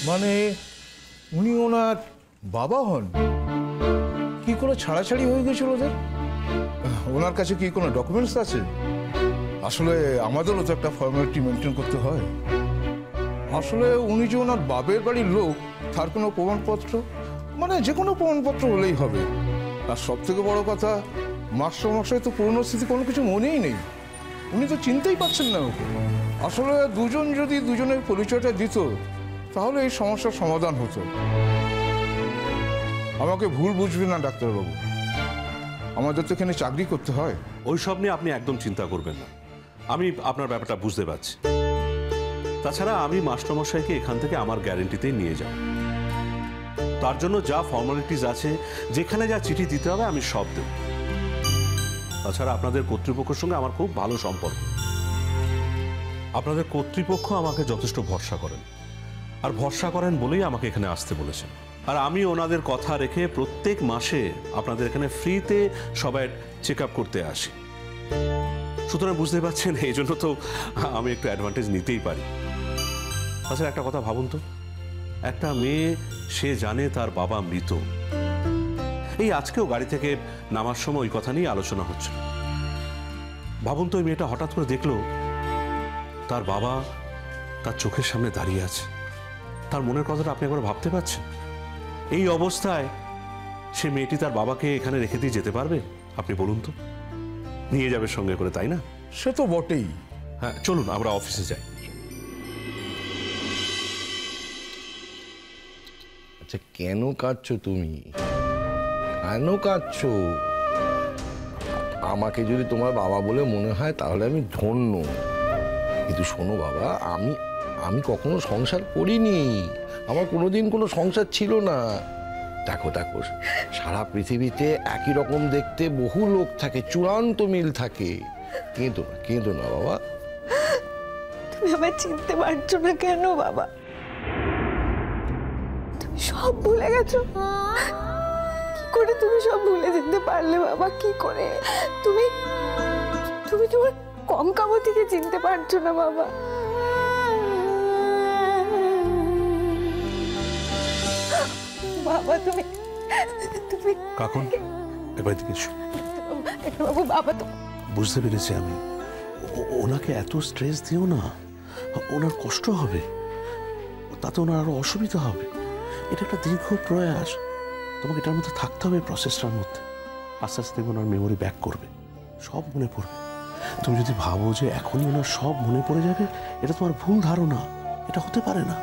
মানে উনি ওনার বাবা হন? কি করে ছাড়াছাড়ি হয়ে গেছিল ওদের? ওনার কাছে কি কোনো ডকুমেন্টস আছে? আসলে আমাদেরও তো একটা ফর্মালিটি মেনটেন করতে হয়। আসলে উনি যে ওনার বাপের বাড়ির লোক তার কোনো প্রমাণপত্র, মানে যে কোনো প্রমাণপত্র হলেই হবে। আর সব থেকে বড় কথা, মাস্টারমশাই তো পুরনো স্মৃতি কোনো কিছু মনেই নেই। উনি তো চিনতেই পারছেন না ওকে। আসলে দুজন যদি দুজনের পরিচয়টা দিত তাহলে এই সমস্যার সমাধান হতো। আমাকে ভুল বুঝবে না ডাক্তারবাবু, আমাদের তো এখানে চাকরি করতে হয়। ওইসব নিয়ে আপনি একদম চিন্তা করবেন না, আমি আপনার ব্যাপারটা বুঝতে পারছি। তাছাড়া আমি মাস্টারমশাইকে এখান থেকে আমার গ্যারেন্টিতেই নিয়ে যাব। তার জন্য যা ফর্মালিটিস আছে, যেখানে যা চিঠি দিতে হবে আমি সব দেব। তাছাড়া আপনাদের কর্তৃপক্ষের সঙ্গে আমার খুব ভালো সম্পর্ক। আপনাদের কর্তৃপক্ষ আমাকে যথেষ্ট ভরসা করেন, আর ভরসা করেন বলেই আমাকে এখানে আসতে বলেছেন। আর আমি ওনাদের কথা রেখে প্রত্যেক মাসে আপনাদের এখানে ফ্রিতে সবাই চেক আপ করতে আসি। সুতরাং বুঝতে পারছেন, এই জন্য তো আমি একটু অ্যাডভান্টেজ নিতেই পারি। তাছাড়া একটা কথা ভাবুন তো, একটা মেয়ে, সে জানে তার বাবা মৃত। এই আজকেও গাড়ি থেকে নামার সময় ওই কথা নিয়ে আলোচনা হচ্ছে। ভাবুন তো, ওই মেয়েটা হঠাৎ করে দেখলো তার বাবা তার চোখের সামনে দাঁড়িয়ে আছে। তার মনের কথাটা আপনি একবার ভাবতে পারছেন? এই অবস্থায় সে মেয়েটি তার বাবাকে এখানে রেখে দিয়ে যেতে পারবে? আপনি বলুন তো, নিয়ে যাবে সঙ্গে করে, তাই না? সে তো বটেই। হ্যাঁ, চলুন আমরা অফিসে যাই। আচ্ছা, কেন কাঁদছো তুমি? কেন কাঁদছো? আমাকে যদি তোমার বাবা বলে মনে হয় তাহলে আমি ধন্য। কিন্তু শোনো বাবা, আমি কখনো সংসার করিনি। আমার কোনোদিন কোনো সংসার ছিল না। দেখো দেখো, সারা পৃথিবীতে একই রকম দেখতে বহু লোক থাকে, চূড়ান্ত মিল থাকে। কিন্তু না বাবা। তুমি আমায় চিনতে পারছো না কেন বাবা? তুমি সব ভুলে গেছো। কি করে তুমি সব ভুলে যেতে পারলে বাবা? কি করে তুমি তোমার কঙ্কাবতীকে চিনতে পারছো না বাবা? বাবা তুমি কাকুন, একবার দিকে এসো। বাবু, বাবা তো বুঝতে পেরেছি আমি। ওনাকে এত স্ট্রেস দিও না, ওনার কষ্ট হবে, তাতে ওনার আরো অসুবিধা হবে। এটা একটা দীর্ঘ প্রয়াস, তোমাকে এটার মধ্যে থাকতে হবে, প্রসেসটার মধ্যে। আস্তে আস্তে ওনার মেমোরি ব্যাক করবে, সব মনে পড়বে। তুমি যদি ভাবো যে এখনই ওনার সব মনে পড়ে যাবে, এটা তোমার ভুল ধারণা, এটা হতে পারে না।